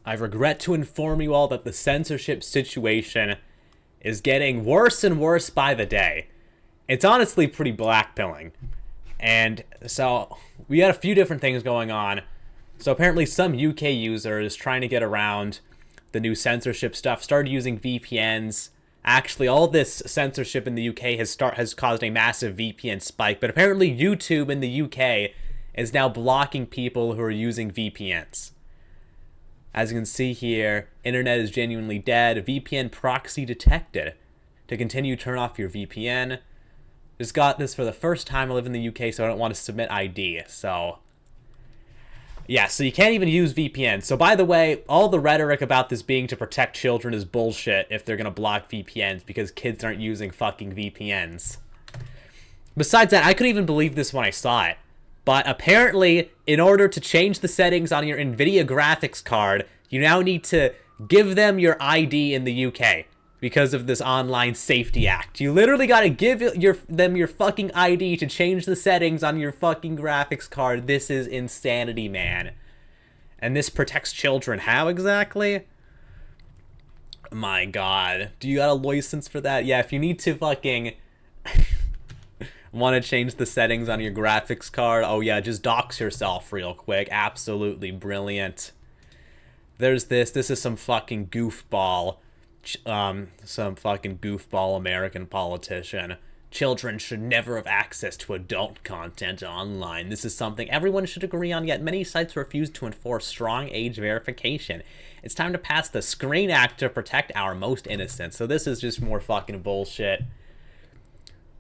I regret to inform you all that the censorship situation is getting worse and worse by the day. It's honestly pretty blackpilling. And so we had a few different things going on. So apparently some UK users trying to get around the new censorship stuff started using VPNs. Actually, all this censorship in the UK has caused a massive VPN spike, but apparently YouTube in the UK is now blocking people who are using VPNs. As you can see here, internet is genuinely dead. VPN proxy detected. To continue, turn off your VPN. Just got this for the first time. I live in the UK, so I don't want to submit ID. So, yeah, so you can't even use VPN. So, by the way, all the rhetoric about this being to protect children is bullshit if they're going to block VPNs because kids aren't using fucking VPNs. Besides that, I couldn't even believe this when I saw it. But apparently, in order to change the settings on your NVIDIA graphics card, you now need to give them your ID in the UK because of this Online Safety Act. You literally gotta give them your fucking ID to change the settings on your fucking graphics card. This is insanity, man. And this protects children. How exactly? My god. Do you got a license for that? Yeah, if you need to fucking... want to change the settings on your graphics card? Oh yeah, just dox yourself real quick. Absolutely brilliant. There's this. This is some fucking goofball. Some fucking goofball American politician. Children should never have access to adult content online. This is something everyone should agree on, yet many sites refuse to enforce strong age verification. It's time to pass the Screen Act to protect our most innocent. So this is just more fucking bullshit.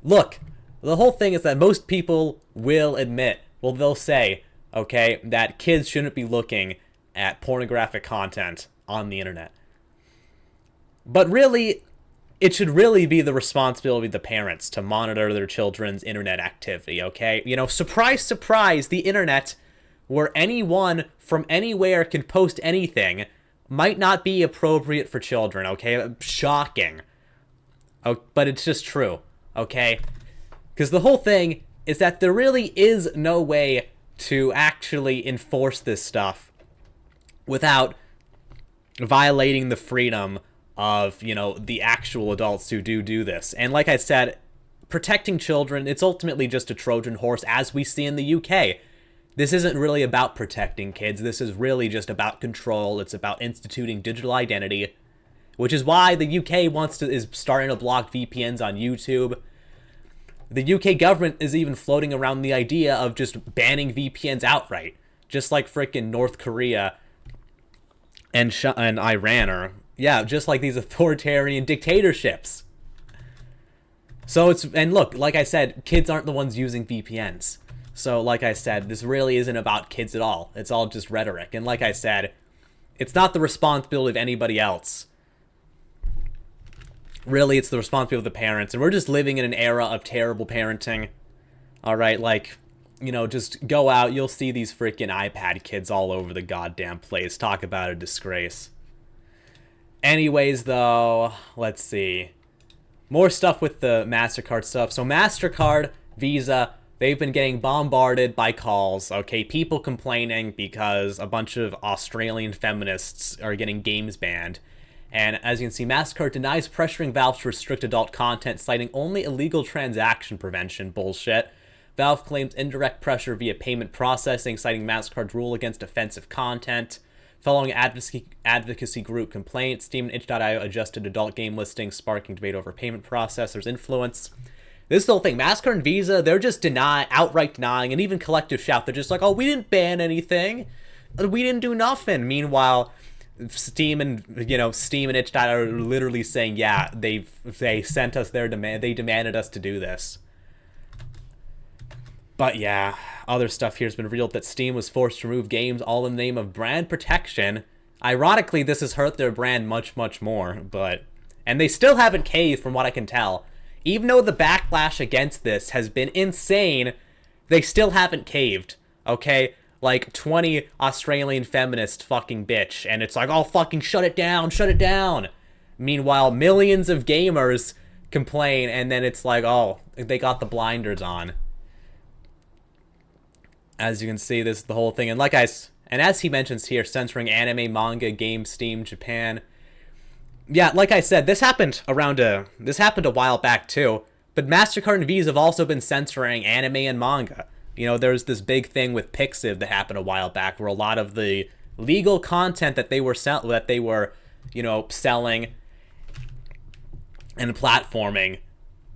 Look. The whole thing is that most people will admit, well, they'll say, okay, that kids shouldn't be looking at pornographic content on the internet. But really, it should really be the responsibility of the parents to monitor their children's internet activity, okay? You know, surprise, surprise, the internet, where anyone from anywhere can post anything, might not be appropriate for children, okay? Shocking. Oh, but it's just true, okay? Because the whole thing is that there really is no way to actually enforce this stuff without violating the freedom of, you know, the actual adults who do this. And like I said, protecting children, it's ultimately just a Trojan horse, as we see in the UK. This isn't really about protecting kids. This is really just about control. It's about instituting digital identity, which is why the UK is starting to block VPNs on YouTube. The UK government is even floating around the idea of just banning VPNs outright, just like frickin' North Korea and Iran, or yeah, just like these authoritarian dictatorships. So and look, like I said, kids aren't the ones using VPNs. So like I said, this really isn't about kids at all. It's all just rhetoric. And like I said, it's not the responsibility of anybody else. Really, it's the responsibility of the parents, and we're just living in an era of terrible parenting. Alright, like, you know, just go out, you'll see these freaking iPad kids all over the goddamn place. Talk about a disgrace. Anyways, though, let's see. More stuff with the MasterCard stuff. So MasterCard, Visa, they've been getting bombarded by calls, okay? People complaining because a bunch of Australian feminists are getting games banned. And as you can see, MasterCard denies pressuring Valve to restrict adult content, citing only illegal transaction prevention bullshit. Valve claims indirect pressure via payment processing, citing MasterCard's rule against offensive content. Following advocacy group complaints, Steam and itch.io adjusted adult game listings, sparking debate over payment processors' influence. This is the whole thing. MasterCard and Visa, they're just outright denying, and even Collective Shout, they're just like, oh, we didn't ban anything. We didn't do nothing. Meanwhile, Steam and itch.io are literally saying, yeah, they sent us their demand, they demanded us to do this. But yeah, other stuff here has been revealed that Steam was forced to remove games all in the name of brand protection. Ironically, this has hurt their brand much, much more, and they still haven't caved from what I can tell. Even though the backlash against this has been insane, they still haven't caved, okay? Like 20 Australian feminists fucking bitch, and it's like, oh, fucking shut it down, shut it down. Meanwhile, millions of gamers complain, and then it's like, oh, they got the blinders on. As you can see, this is the whole thing, and And as he mentions here, censoring anime, manga, games, Steam, Japan. Yeah, like I said, this happened a while back too. But MasterCard and Visa have also been censoring anime and manga. You know, there's this big thing with Pixiv that happened a while back where a lot of the legal content that they were selling and platforming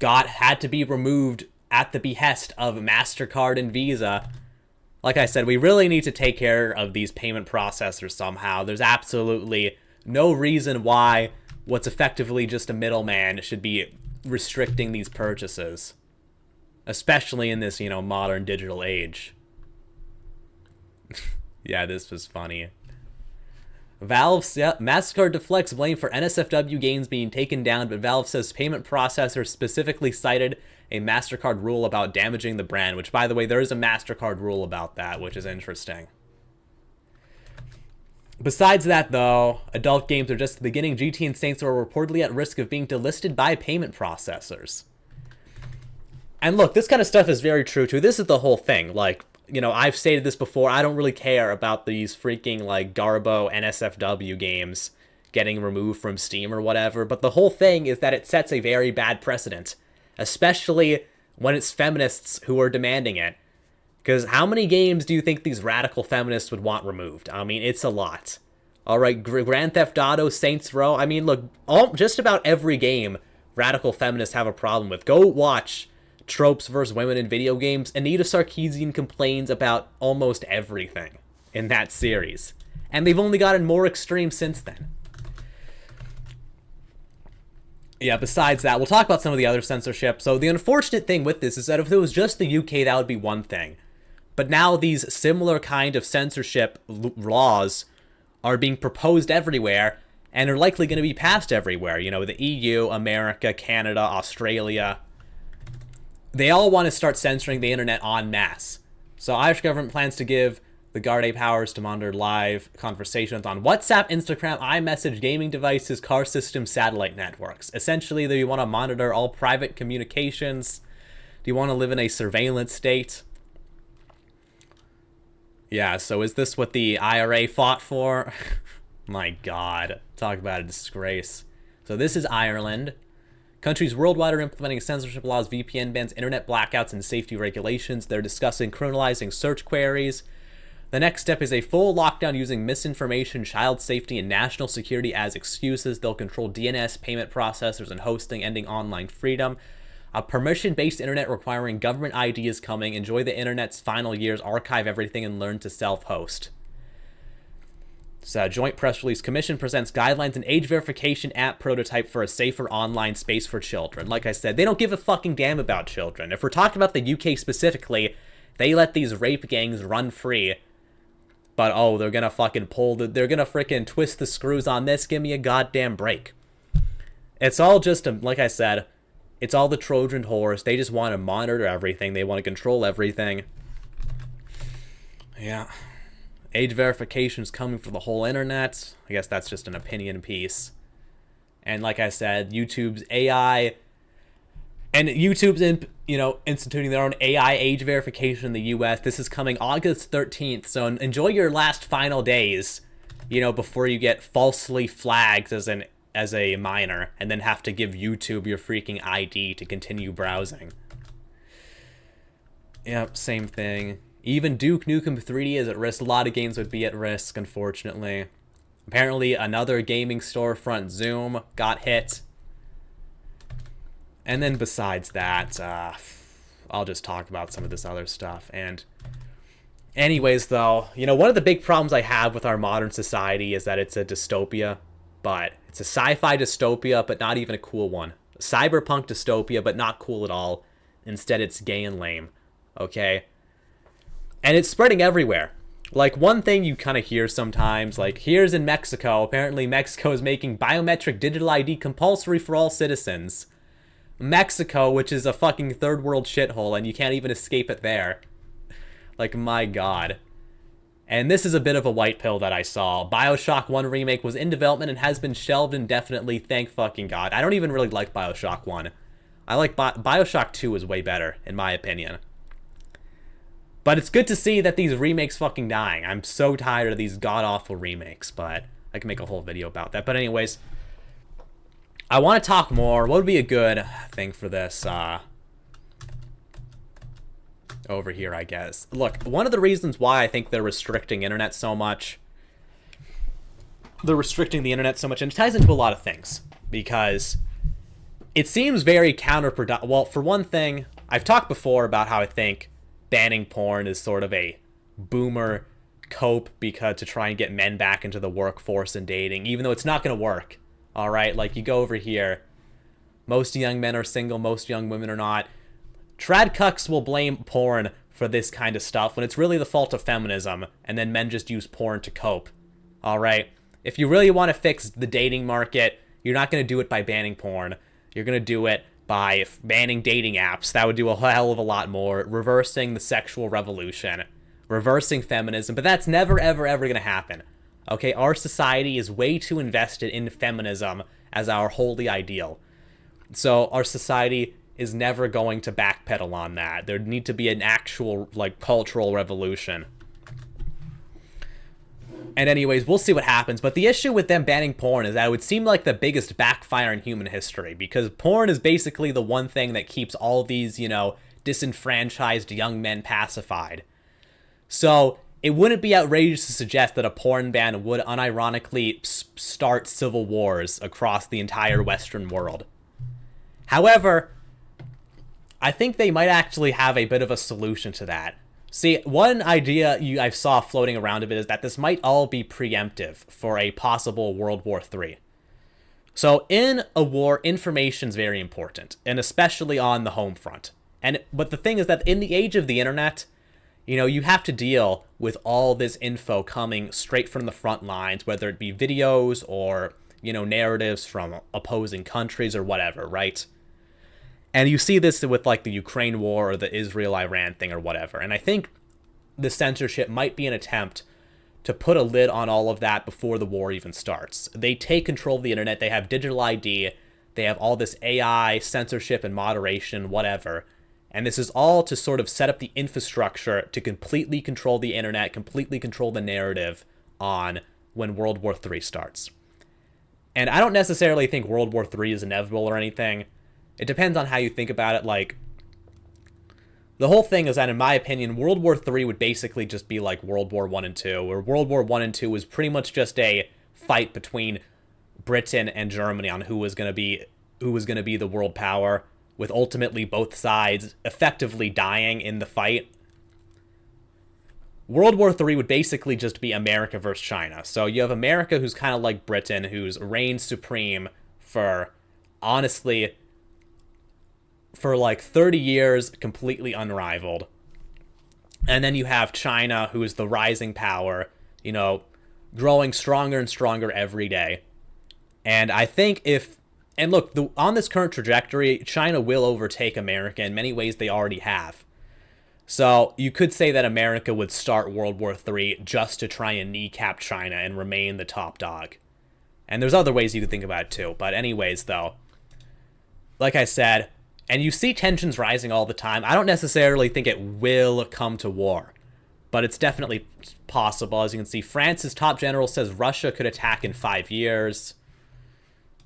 had to be removed at the behest of MasterCard and Visa. Like I said, we really need to take care of these payment processors somehow. There's absolutely no reason why what's effectively just a middleman should be restricting these purchases, especially in this, modern digital age. Yeah, this was funny. MasterCard deflects blame for NSFW games being taken down, but Valve says payment processors specifically cited a MasterCard rule about damaging the brand, which, by the way, there is a MasterCard rule about that, which is interesting. Besides that, though, adult games are just the beginning. GT and Saints are reportedly at risk of being delisted by payment processors. And look, this kind of stuff is very true, too. This is the whole thing. Like, I've stated this before. I don't really care about these freaking, Garbo NSFW games getting removed from Steam or whatever. But the whole thing is that it sets a very bad precedent, especially when it's feminists who are demanding it. Because how many games do you think these radical feminists would want removed? I mean, it's a lot. All right, Grand Theft Auto, Saints Row. I mean, look, just about every game radical feminists have a problem with. Go watch Tropes vs. Women in Video Games. Anita Sarkeesian complains about almost everything in that series. And they've only gotten more extreme since then. Yeah, besides that, we'll talk about some of the other censorship. So the unfortunate thing with this is that if it was just the UK, that would be one thing. But now these similar kind of censorship laws are being proposed everywhere and are likely going to be passed everywhere. The EU, America, Canada, Australia. They all want to start censoring the internet en masse. So Irish government plans to give the Garda powers to monitor live conversations on WhatsApp, Instagram, iMessage, gaming devices, car systems, satellite networks. Essentially, they want to monitor all private communications. Do you want to live in a surveillance state? Yeah, so is this what the IRA fought for? My God, talk about a disgrace. So this is Ireland. Countries worldwide are implementing censorship laws, VPN bans, internet blackouts, and safety regulations. They're discussing criminalizing search queries. The next step is a full lockdown using misinformation, child safety, and national security as excuses. They'll control DNS, payment processors, and hosting, ending online freedom. A permission-based internet requiring government ID is coming. Enjoy the internet's final years, archive everything, and learn to self-host. So, Joint Press Release Commission presents guidelines and age verification app prototype for a safer online space for children. Like I said, they don't give a fucking damn about children. If we're talking about the UK specifically, they let these rape gangs run free. But, they're gonna fucking they're gonna freaking twist the screws on this. Give me a goddamn break. It's all just, like I said, it's all the Trojan horse. They just want to monitor everything. They want to control everything. Yeah. Age verification is coming for the whole internet. I guess that's just an opinion piece. And like I said, YouTube's AI... And YouTube's, instituting their own AI age verification in the U.S. This is coming August 13th. So enjoy your last final days, before you get falsely flagged as a minor and then have to give YouTube your freaking ID to continue browsing. Yep, same thing. Even Duke Nukem 3D is at risk. A lot of games would be at risk, unfortunately. Apparently, another gaming storefront, Zoom, got hit. And then besides that, I'll just talk about some of this other stuff. And anyways, though, one of the big problems I have with our modern society is that it's a dystopia. But it's a sci-fi dystopia, but not even a cool one. A cyberpunk dystopia, but not cool at all. Instead, it's gay and lame. Okay? And it's spreading everywhere. Like, one thing you kind of hear sometimes, like, here's in Mexico. Apparently, Mexico is making biometric digital ID compulsory for all citizens. Mexico, which is a fucking third world shithole, and you can't even escape it there. Like, my God. And this is a bit of a white pill that I saw. BioShock 1 remake was in development and has been shelved indefinitely, thank fucking God. I don't even really like BioShock 1. I like BioShock 2 is way better, in my opinion. But it's good to see that these remakes fucking dying. I'm so tired of these god-awful remakes, but I can make a whole video about that. But anyways, I want to talk more. What would be a good thing for this? Over here, I guess. Look, one of the reasons why I think they're restricting internet so much, and it ties into a lot of things, because it seems very counterproductive. Well, for one thing, I've talked before about how I think banning porn is sort of a boomer cope because to try and get men back into the workforce and dating, even though it's not going to work. All right, like you go over here, most young men are single, most young women are not. Trad cucks will blame porn for this kind of stuff when it's really the fault of feminism, and then men just use porn to cope. All right, if you really want to fix the dating market, you're not going to do it by banning porn. You're going to do it by banning dating apps. That would do a hell of a lot more. Reversing the sexual revolution. Reversing feminism. But that's never, ever, ever going to happen. Okay, our society is way too invested in feminism as our holy ideal. So our society is never going to backpedal on that. There need to be an actual, like, cultural revolution. And anyways, we'll see what happens. But the issue with them banning porn is that it would seem like the biggest backfire in human history, because porn is basically the one thing that keeps all these, you know, disenfranchised young men pacified. So it wouldn't be outrageous to suggest that a porn ban would unironically start civil wars across the entire Western world. However, I think they might actually have a bit of a solution to that. See, one idea I saw floating around a bit is that this might all be preemptive for a possible World War III. So in a war, information's very important, and especially on the home front. But the thing is that in the age of the internet, you know, you have to deal with all this info coming straight from the front lines, whether it be videos or, you know, narratives from opposing countries or whatever, right? And you see this with, like, the Ukraine war or the Israel-Iran thing or whatever. And I think the censorship might be an attempt to put a lid on all of that before the war even starts. They take control of the internet. They have digital ID. They have all this AI, censorship and moderation, whatever. And this is all to sort of set up the infrastructure to completely control the internet, completely control the narrative on when World War III starts. And I don't necessarily think World War III is inevitable or anything. It depends on how you think about it. Like, the whole thing is that, in my opinion, World War III would basically just be like World War I and II, where World War I and II was pretty much just a fight between Britain and Germany on who was going to be the world power, with ultimately both sides effectively dying in the fight. World War III would basically just be America versus China. So you have America, who's kind of like Britain, who's reigned supreme for, honestly, for like 30 years, completely unrivaled. And then you have China, who is the rising power, you know, growing stronger and stronger every day. And I think and look, on this current trajectory, China will overtake America. In many ways, they already have. So you could say that America would start World War III just to try and kneecap China and remain the top dog. And there's other ways you could think about it too. But anyways, though, like I said, and you see tensions rising all the time. I don't necessarily think it will come to war, but it's definitely possible. As you can see, France's top general says Russia could attack in 5 years.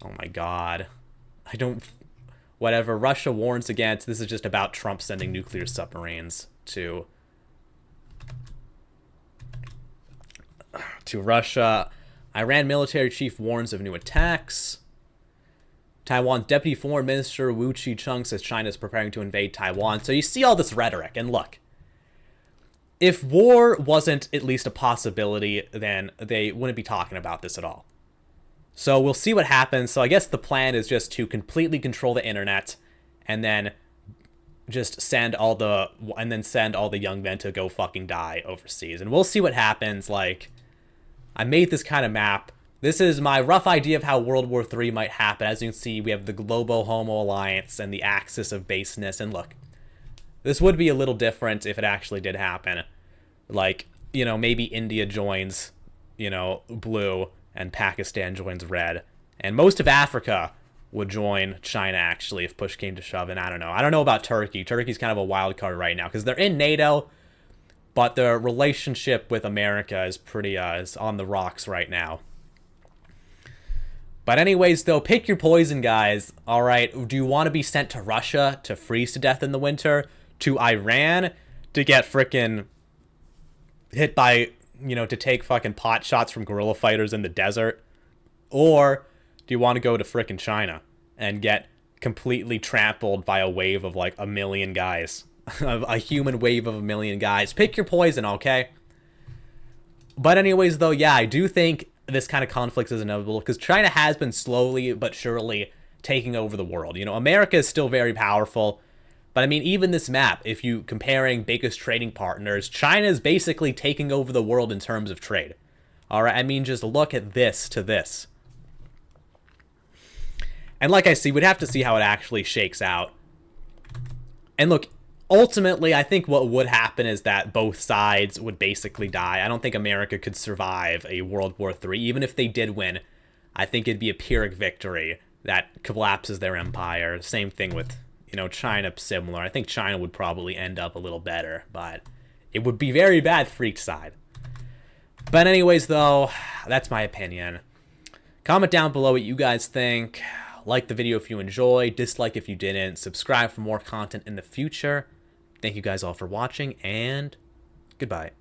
Oh my god. Whatever. Russia warns against. This is just about Trump sending nuclear submarines to Russia. Iran military chief warns of new attacks. Taiwan's deputy foreign minister Wu Chi-chung says China is preparing to invade Taiwan. So you see all this rhetoric, and look, if war wasn't at least a possibility, then they wouldn't be talking about this at all. So we'll see what happens. So I guess the plan is just to completely control the internet, and then just send all the young men to go fucking die overseas. And we'll see what happens. Like, I made this kind of map. This is my rough idea of how World War III might happen. As you can see, we have the Globo Homo Alliance and the axis of baseness. And look, this would be a little different if it actually did happen. Like, you know, maybe India joins, you know, blue, and Pakistan joins red. And most of Africa would join China, actually, if push came to shove. And I don't know. I don't know about Turkey. Turkey's kind of a wild card right now, because they're in NATO, but their relationship with America is pretty is on the rocks right now. But anyways, though, pick your poison, guys. All right, do you want to be sent to Russia to freeze to death in the winter? To Iran to get frickin' hit by, to take fucking pot shots from guerrilla fighters in the desert? Or do you want to go to frickin' China and get completely trampled by a wave of like a million guys? A human wave of a million guys. Pick your poison, okay? But anyways, though, yeah, I do think this kind of conflict is inevitable because China has been slowly but surely taking over the world. America is still very powerful. But I mean, even this map, if you comparing biggest trading partners, China is basically taking over the world in terms of trade. All right, I mean, just look at this to this. And like I see, we'd have to see how it actually shakes out. And look, ultimately, I think what would happen is that both sides would basically die. I don't think America could survive a World War III. Even if they did win, I think it'd be a Pyrrhic victory that collapses their empire. Same thing with, China, similar. I think China would probably end up a little better, but it would be very bad for each side. But anyways, though, that's my opinion. Comment down below what you guys think. Like the video if you enjoyed, dislike if you didn't, subscribe for more content in the future. Thank you guys all for watching, and goodbye.